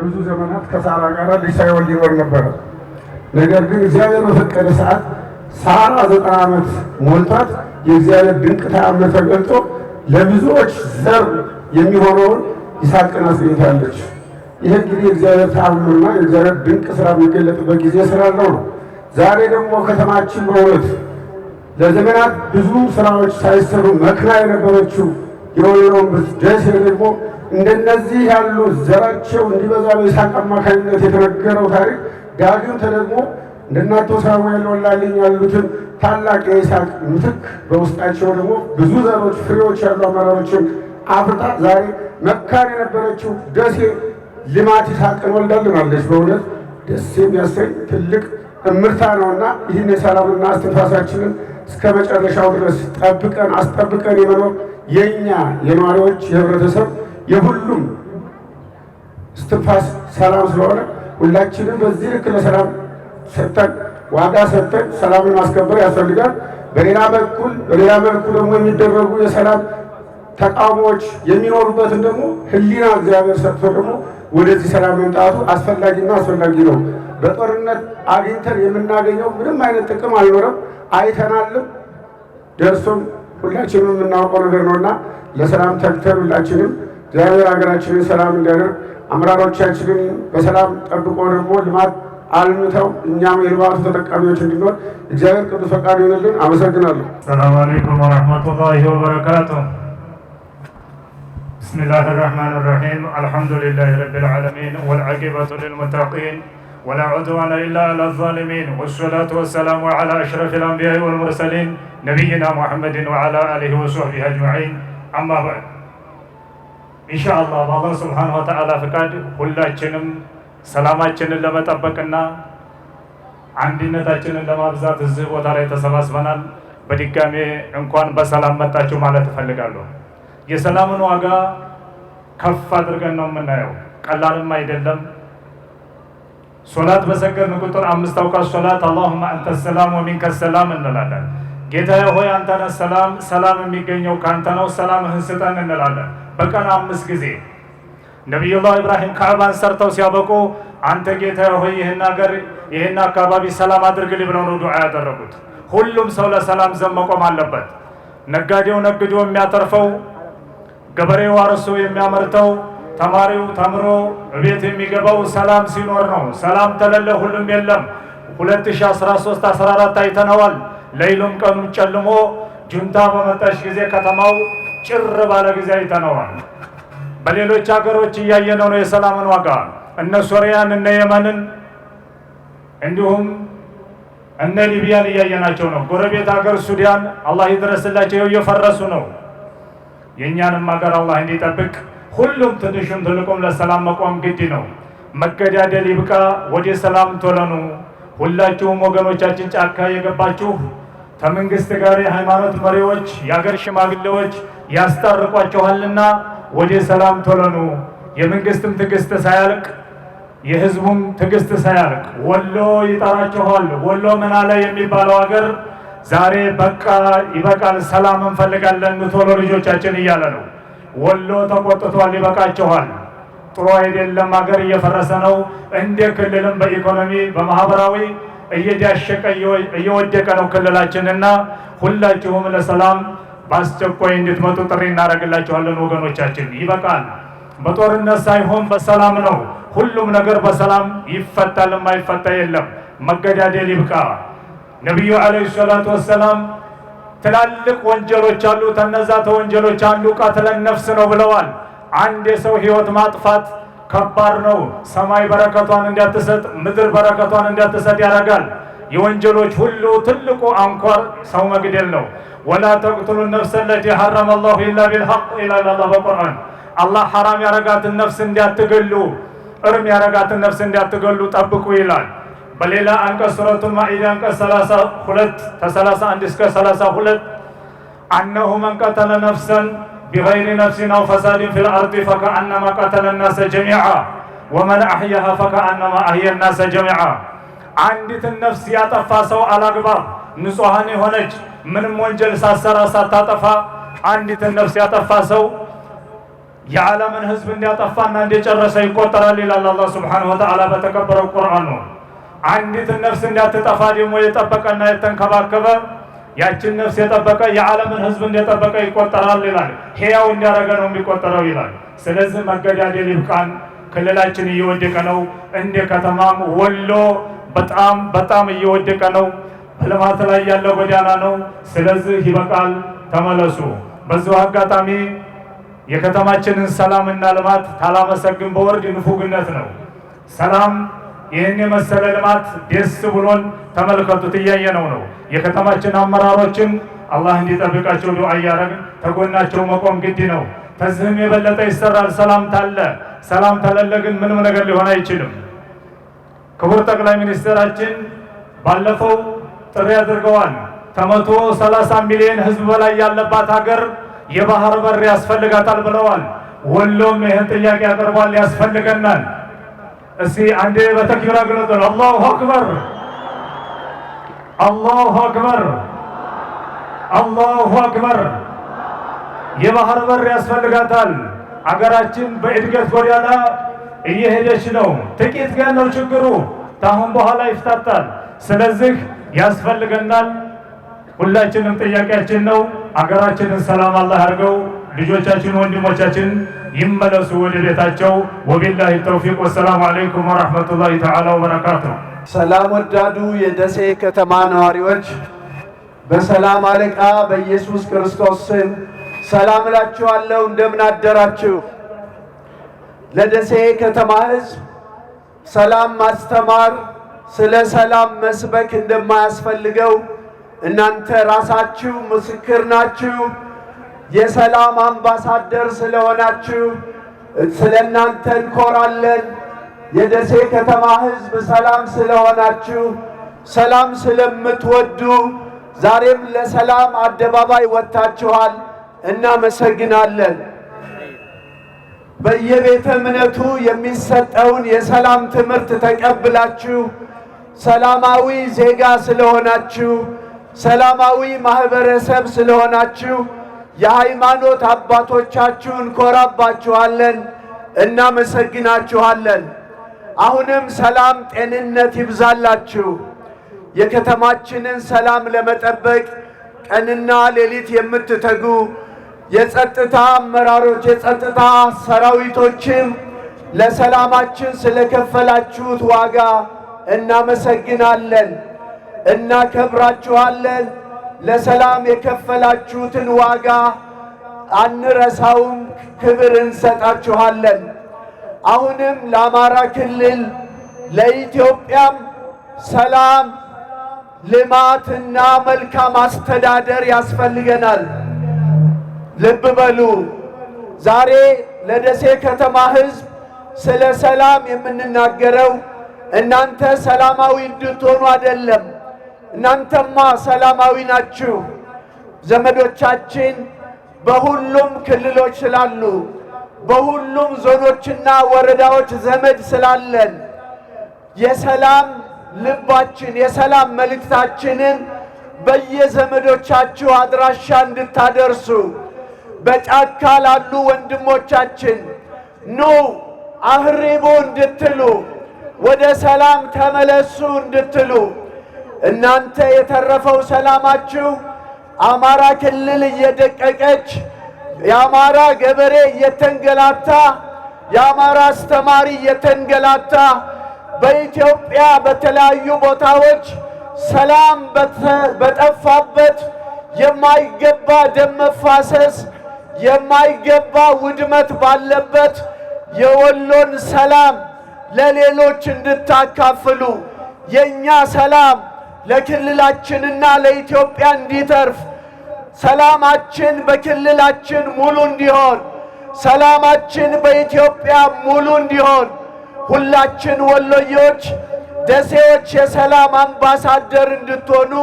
ለብዙ ዘመናት ከሳራ ጋር ልጅ ሳይወልድ ይኖር ነበር። ነገር ግን እግዚአብሔር በፈቀደ ሰዓት ሳራ 90 ዓመት ሞልቷት የእግዚአብሔር ድንቅ ተአምር ተገልጦ ለብዙዎች ዘር የሚሆነውን ይስሐቅን አስገኝታለች። ይህ እንግዲህ የእግዚአብሔር ተአምርና የእግዚአብሔር ድንቅ ስራ የሚገለጥበት ጊዜ ስላለው ነው። ዛሬ ደግሞ ከተማችን በእውነት ለዘመናት ብዙ ስራዎች ሳይሰሩ መክና የነበረችው የወይሮም ደሴ ደግሞ እንደነዚህ ያሉ ዘራቸው እንዲበዛ በይስሐቅ አማካኝነት የተነገረው ታሪክ ዳግም ተደግሞ እንደናቶ ሳሙኤል ወላልኝ ያሉትን ታላቅ የይስሐቅ ምትክ በውስጣቸው ደግሞ ብዙ ዘሮች ፍሬዎች ያሉ አመራሮችን አፍርታ ዛሬ መካን የነበረችው ደሴ ልማት ይስሐቅን ወልዳልናለች። በእውነት ደስ የሚያሰኝ ትልቅ እምርታ ነውና ይህን የሰላምና እስትንፋሳችንን እስከ መጨረሻው ድረስ ጠብቀን አስጠብቀን የመኖር የኛ የነዋሪዎች የህብረተሰብ የሁሉም እስትንፋስ ሰላም ስለሆነ ሁላችንም በዚህ ልክ ለሰላም ሰጥተን ዋጋ ሰጥተን ሰላምን ማስከበር ያስፈልጋል። በሌላ መልኩ ደግሞ የሚደረጉ የሰላም ተቃውሞዎች የሚኖሩበትን ደግሞ ህሊና እግዚአብሔር ሰጥቶ ደግሞ ወደዚህ ሰላም መምጣቱ አስፈላጊና አስፈላጊ ነው። በጦርነት አግኝተን የምናገኘው ምንም አይነት ጥቅም አይኖርም። አይተናልም፣ ደርሶም ሁላችንም የምናውቀው ነገር ነውና ለሰላም ተግተን ሁላችንም እግዚአብሔር ሀገራችንን ሰላም እንዲያደርግ አመራሮቻችንን በሰላም ጠብቆ ደግሞ ልማት አልምተው እኛም የልማቱ ተጠቃሚዎች እንድንሆን እግዚአብሔር ቅዱስ ፈቃድ ይሆንልን። አመሰግናለሁ። ሰላም አለይኩም ወራህመቱላሂ ወበረካቱሁ። ቢስሚላሂ ረህማኒ ረሂም አልሐምዱሊላሂ ረቢል ዓለሚን ወልዓቂበቱ ሊልሙተቂን ወላ ዑድዋነ ኢላ ዐለል ዛሊሚን ወሰላቱ ወሰላሙ ዐላ አሽረፊል አንቢያኢ ወል ሙርሰሊን ነቢይና ሙሐመድን ወዐላ አሊሂ ወሰሕቢሂ አጅመዒን አማ በዕድ። ኢንሻአላህ በአላህ ሱብሓነሁ ወተዓላ ፍቃድ ሁላችንም ሰላማችንን ለመጠበቅና አንድነታችንን ለማብዛት እዚህ ቦታ ላይ ተሰባስበናል። በድጋሜ እንኳን በሰላም መጣችሁ ማለት እፈልጋለሁ። የሰላምን ዋጋ ከፍ አድርገን ነው የምናየው፣ ቀላልም አይደለም። ሶላት በሰገድን ቁጥር 5 አውቃት ሶላት አላሁመ አንተ ሰላም ወሚንከ ሰላም እንላለን። ጌታዬ ሆይ አንተ ነህ ሰላም፣ ሰላም የሚገኘው ካንተ ነው፣ ሰላምህን ስጠን እንላለን በቀን 5 ጊዜ። ነቢዩላህ ኢብራሂም ካዕባን ሰርተው ሲያበቁ አንተ ጌታዬ ሆይ ይህን ሀገር ይህን አካባቢ ሰላም አድርግልኝ ብለው ነው ዱዓ ያደረጉት። ሁሉም ሰው ለሰላም ዘብ መቆም አለበት። ነጋዴው ነግዶ የሚያተርፈው፣ ገበሬው አርሶ የሚያመርተው፣ ተማሪው ተምሮ ቤት የሚገባው ሰላም ሲኖር ነው። ሰላም ተለለ ሁሉም የለም። 2013-14 አይተነዋል። ሌሊቱም ቀኑም ጨልሞ ጁንታ በመጣች ጊዜ ከተማው ጭር ባለ ጊዜ አይተነዋል። በሌሎች ሀገሮች እያየነው ነው የሰላምን ዋጋ። እነ ሶሪያን እነ የመንን እንዲሁም እነ ሊቢያን እያየናቸው ነው። ጎረቤት ሀገር ሱዳን አላህ ይድረስላቸው እየፈረሱ ነው። የእኛንም ሀገር አላህ እንዲጠብቅ ሁሉም ትንሹም ትልቁም ለሰላም መቆም ግድ ነው። መገዳደል ይብቃ፣ ወደ ሰላም ቶለኑ። ሁላችሁም ወገኖቻችን ጫካ የገባችሁ ከመንግስት ጋር የሃይማኖት መሪዎች የሀገር ሽማግሌዎች ያስታርቋችኋልና ወደ ሰላም ቶለኑ። የመንግስትም ትዕግስት ሳያልቅ የህዝቡም ትዕግስት ሳያልቅ ወሎ ይጠራችኋል። ወሎ ምን አለ የሚባለው ሀገር ዛሬ በቃ ይበቃል፣ ሰላም እንፈልጋለን ቶሎ ልጆቻችን እያለ ነው። ወሎ ተቆጥቷል፣ ይበቃችኋል። ጥሩ አይደለም፣ ሀገር እየፈረሰ ነው። እንደ ክልልም በኢኮኖሚ በማህበራዊ እየዳሸቀ እየወደቀ ነው ክልላችንና ሁላችሁም ለሰላም በአስቸኳይ እንድትመጡ ጥሪ እናደርግላችኋለን። ወገኖቻችን ይበቃል። በጦርነት ሳይሆን በሰላም ነው ሁሉም ነገር በሰላም ይፈታል። የማይፈታ የለም። መገዳደል ይብቃ። ነቢዩ ዓለይሂ ሰላቱ ወሰላም ትላልቅ ወንጀሎች አሉ። ከነዛ ተወንጀሎች አንዱ ቀትለን ነፍስ ነው ብለዋል። አንድ የሰው ህይወት ማጥፋት ከባድ ነው። ሰማይ በረከቷን እንዳትሰጥ፣ ምድር በረከቷን እንዳትሰጥ ያደርጋል። የወንጀሎች ሁሉ ትልቁ አንኳር ሰው መግደል ነው። ወላ ተቅቱሉ ነፍሰ ለቲ ሐረመ አላሁ ኢላ ቢልሐቅ ይላል አላህ በቁርአን። አላህ ሐራም ያረጋትን ነፍስ እንዳትገሉ፣ እርም ያረጋትን ነፍስ እንዳትገሉ ጠብቁ ይላል። በሌላ አንቀጽ ሱረቱል ማኢዳ አንቀጽ 32 እስከ 32 አነሁ መን ቀተለ ነፍሰን ቢገይሪ ነፍሲን አው ፈሳድን ፊል አርዲ ፈከአነማ ቀተለ ናሰ ጀሚዓ ወመን አሕያሃ ፈከአነማ አሕያ ናሰ ጀሚዓ። አንዲትን ነፍስ ያጠፋ ሰው አላግባብ ንጹሐን የሆነች ምንም ወንጀል ሳትሰራ ሳታጠፋ አንዲትን ነፍስ ያጠፋ ሰው የዓለምን ህዝብ እንዲያጠፋና እንዲጨረሰ ይቆጠራል ይላል አላህ ሱብሓነሁ ወተዓላ በተከበረው ቁርአኑ። አንዲት ነፍስ እንዳትጠፋ ደግሞ የጠበቀና የተንከባከበ ያችን ነፍስ የጠበቀ የዓለምን ህዝብ እንደጠበቀ ይቆጠራል ይላል። ሕያው እንዲያደረገ ነው የሚቆጠረው ይላል። ስለዚህ መገዳደል ይብቃን። ክልላችን እየወደቀ ነው። እንደ ከተማም ወሎ በጣም እየወደቀ ነው። በልማት ላይ ያለው ጎዳና ነው። ስለዚህ ይበቃል፣ ተመለሱ። በዚሁ አጋጣሚ የከተማችንን ሰላምና ልማት ታላመሰግን በወርድ ንፉግነት ነው። ሰላም ይህን የመሰለ ልማት ደስ ብሎን ተመልከቱት፣ እያየነው ነው። የከተማችን አመራሮችን አላህ እንዲጠብቃቸው ዱዓ እያደረግን ተጎናቸው መቆም ግድ ነው። ከዚህም የበለጠ ይሰራል። ሰላም ታለ ሰላም ተለለ ግን ምንም ነገር ሊሆን አይችልም። ክቡር ጠቅላይ ሚኒስትራችን ባለፈው ጥሪ አድርገዋል። ከ130 ሚሊዮን ህዝብ በላይ ያለባት ሀገር የባህር በር ያስፈልጋታል ብለዋል። ወሎም ይህን ጥያቄ አቅርቧል፣ ያስፈልገናል። እስቲ አንዴ በተክቢራ ግለጡ። አላሁ አክበር፣ አላሁ አክበር፣ አላሁ አክበር። የባህር በር ያስፈልጋታል። አገራችን በእድገት ጎዳና እየሄደች ነው። ጥቂት ግን ነው ችግሩ፣ ታሁን በኋላ ይፍታታል። ስለዚህ ያስፈልገናል። ሁላችንም ጥያቄያችን ነው። አገራችንን ሰላም አላህ አድርገው፣ ልጆቻችን ወንድሞቻችን ይመለሱ ወደ ቤታቸው። ወቢላሂ ተውፊቅ። ወሰላሙ አለይኩም ወራህመቱላሂ ተዓላ ወበረካቱሁ። ሰላም ወዳዱ የደሴ ከተማ ነዋሪዎች በሰላም አለቃ በኢየሱስ ክርስቶስ ስም ሰላም እላችኋለሁ። እንደምን አደራችሁ? ለደሴ ከተማ ህዝብ ሰላም ማስተማር፣ ስለ ሰላም መስበክ እንደማያስፈልገው እናንተ ራሳችሁ ምስክር ናችሁ። የሰላም አምባሳደር ስለሆናችሁ ስለ እናንተ እንኮራለን። የደሴ ከተማ ህዝብ ሰላም ስለሆናችሁ፣ ሰላም ስለምትወዱ ዛሬም ለሰላም አደባባይ ወጥታችኋል። እናመሰግናለን። በየቤተ እምነቱ የሚሰጠውን የሰላም ትምህርት ተቀብላችሁ ሰላማዊ ዜጋ ስለሆናችሁ፣ ሰላማዊ ማህበረሰብ ስለሆናችሁ የሃይማኖት አባቶቻችሁ እንኮራባችኋለን፣ እናመሰግናችኋለን። አሁንም ሰላም ጤንነት ይብዛላችሁ። የከተማችንን ሰላም ለመጠበቅ ቀንና ሌሊት የምትተጉ የጸጥታ አመራሮች፣ የጸጥታ ሰራዊቶችም ለሰላማችን ስለከፈላችሁት ዋጋ እናመሰግናለን፣ እናከብራችኋለን። ለሰላም የከፈላችሁትን ዋጋ አንረሳውም፣ ክብር እንሰጣችኋለን። አሁንም ለአማራ ክልል ለኢትዮጵያም ሰላም፣ ልማትና መልካም አስተዳደር ያስፈልገናል። ልብ በሉ፣ ዛሬ ለደሴ ከተማ ህዝብ ስለ ሰላም የምንናገረው እናንተ ሰላማዊ እንድትሆኑ አይደለም። እናንተማ ሰላማዊ ናችሁ። ዘመዶቻችን በሁሉም ክልሎች ስላሉ፣ በሁሉም ዞኖችና ወረዳዎች ዘመድ ስላለን የሰላም ልባችን የሰላም መልእክታችንን በየዘመዶቻችሁ አድራሻ እንድታደርሱ፣ በጫካ ላሉ ወንድሞቻችን ኑ አህሪቡ እንድትሉ፣ ወደ ሰላም ተመለሱ እንድትሉ፣ እናንተ የተረፈው ሰላማችሁ አማራ ክልል እየደቀቀች የአማራ ገበሬ እየተንገላታ፣ የአማራ አስተማሪ እየተንገላታ፣ በኢትዮጵያ በተለያዩ ቦታዎች ሰላም በጠፋበት የማይገባ ደም መፋሰስ የማይገባ ውድመት ባለበት የወሎን ሰላም ለሌሎች እንድታካፍሉ፣ የኛ ሰላም ለክልላችንና ለኢትዮጵያ እንዲተርፍ፣ ሰላማችን በክልላችን ሙሉ እንዲሆን፣ ሰላማችን በኢትዮጵያ ሙሉ እንዲሆን ሁላችን ወሎዮች ደሴዎች የሰላም አምባሳደር እንድትሆኑ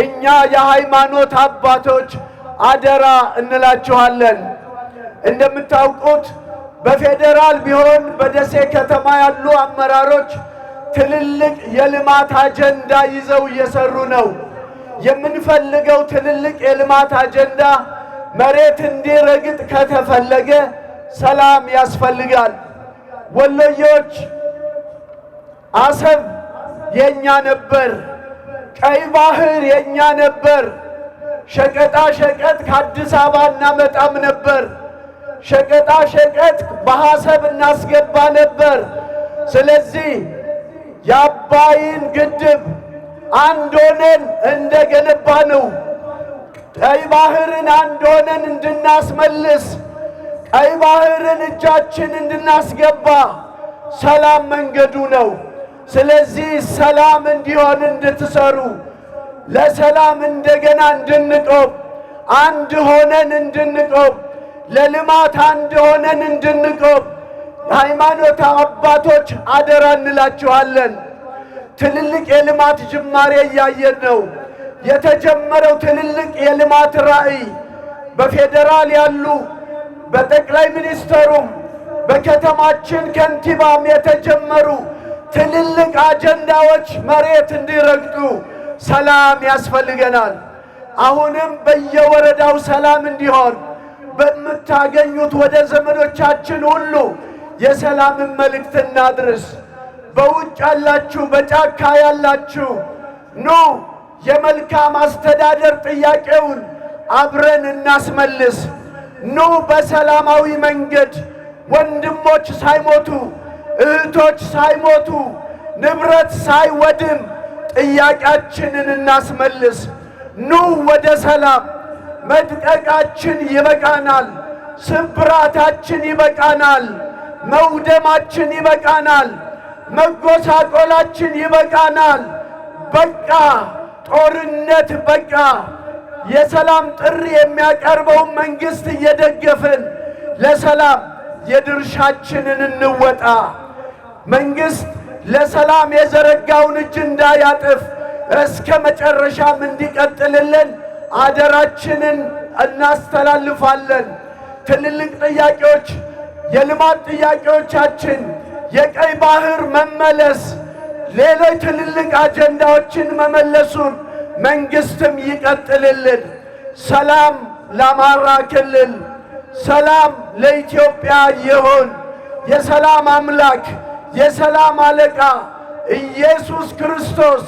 እኛ የሃይማኖት አባቶች አደራ እንላችኋለን። እንደምታውቁት በፌዴራል ቢሆን በደሴ ከተማ ያሉ አመራሮች ትልልቅ የልማት አጀንዳ ይዘው እየሰሩ ነው። የምንፈልገው ትልልቅ የልማት አጀንዳ መሬት እንዲረግጥ ከተፈለገ ሰላም ያስፈልጋል። ወሎዮች አሰብ የኛ ነበር፣ ቀይ ባህር የኛ ነበር። ሸቀጣ ሸቀጥ ከአዲስ አበባ እናመጣም ነበር። ሸቀጣ ሸቀጥ በአሰብ እናስገባ ነበር። ስለዚህ የአባይን ግድብ አንድ ሆነን እንደገነባ ነው። ቀይ ባህርን አንድ ሆነን እንድናስመልስ፣ ቀይ ባህርን እጃችን እንድናስገባ ሰላም መንገዱ ነው። ስለዚህ ሰላም እንዲሆን እንድትሰሩ፣ ለሰላም እንደገና እንድንቆም፣ አንድ ሆነን እንድንቆም፣ ለልማት አንድ ሆነን እንድንቆም ሃይማኖት አባቶች አደራ እንላችኋለን። ትልልቅ የልማት ጅማሬ እያየን ነው። የተጀመረው ትልልቅ የልማት ራዕይ በፌዴራል ያሉ በጠቅላይ ሚኒስትሩም በከተማችን ከንቲባም የተጀመሩ ትልልቅ አጀንዳዎች መሬት እንዲረግጡ ሰላም ያስፈልገናል። አሁንም በየወረዳው ሰላም እንዲሆን በምታገኙት ወደ ዘመዶቻችን ሁሉ የሰላምን መልእክት እናድርስ። በውጭ ያላችሁ፣ በጫካ ያላችሁ ኑ የመልካም አስተዳደር ጥያቄውን አብረን እናስመልስ። ኑ በሰላማዊ መንገድ ወንድሞች ሳይሞቱ፣ እህቶች ሳይሞቱ፣ ንብረት ሳይወድም ጥያቄያችንን እናስመልስ። ኑ ወደ ሰላም። መድቀቃችን ይበቃናል። ስብራታችን ይበቃናል። መውደማችን ይበቃናል። መጎሳቆላችን ይበቃናል። በቃ ጦርነት በቃ። የሰላም ጥሪ የሚያቀርበውን መንግስት እየደገፍን ለሰላም የድርሻችንን እንወጣ። መንግስት ለሰላም የዘረጋውን እጅ እንዳያጥፍ እስከ መጨረሻም እንዲቀጥልልን አደራችንን እናስተላልፋለን። ትልልቅ ጥያቄዎች፣ የልማት ጥያቄዎቻችን፣ የቀይ ባህር መመለስ፣ ሌሎች ትልልቅ አጀንዳዎችን መመለሱን መንግስትም ይቀጥልልን። ሰላም ለአማራ ክልል፣ ሰላም ለኢትዮጵያ ይሁን። የሰላም አምላክ የሰላም አለቃ ኢየሱስ ክርስቶስ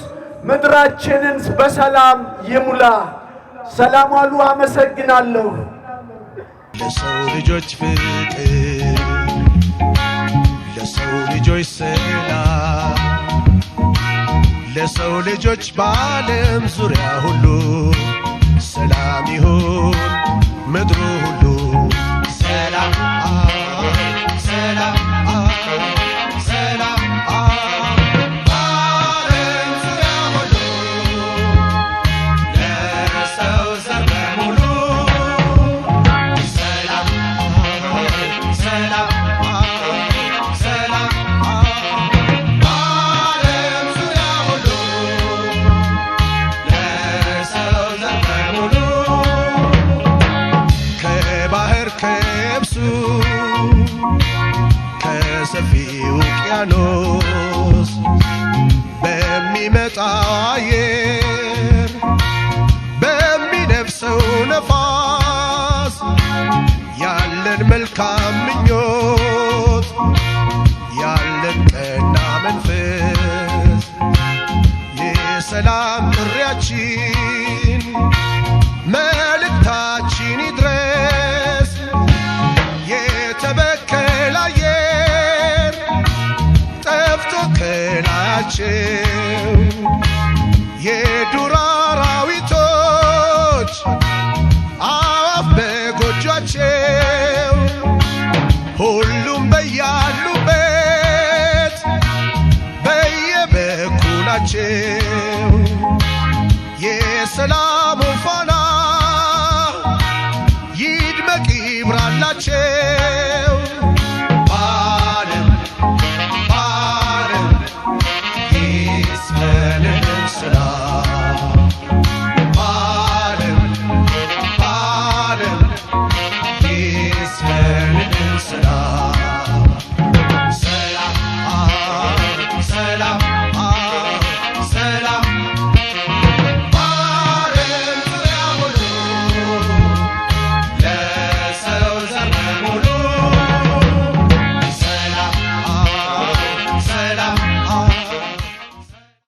ምድራችንን በሰላም ይሙላ። ሰላም ዋሉ። አመሰግናለሁ። ለሰው ልጆች ፍቅር፣ ለሰው ልጆች ሰላም፣ ለሰው ልጆች በዓለም ዙሪያ ሁሉ ሰላም ይሁን ምድሩ ሁሉ ሰላም ሰላም ሰላም በዓለም ዙሪያ ሁሉ ለሰው ዘር በሙሉ ሰላም ሰላም ሰላም በዓለም ዙሪያ ሁሉ ለሰው ዘር በሙሉ ከባህር ከየብሱ ከሰፊው ውቅያኖስ በሚመጣ አየር በሚነፍሰው ነፋስ ያለን መልካም ምኞት ያለን ቀና መንፈስ የሰላም ጥሪያችን መልእክታችን ይድረስ። የተበከለ አየር ጠፍቶ ከላያቸው የዱር አራዊቶች አዕዋፍ በጎጇቸው ሁሉም በያሉበት በየበኩላቸው የሰላሙ ፋና ይድመቅ ይብራላቸው።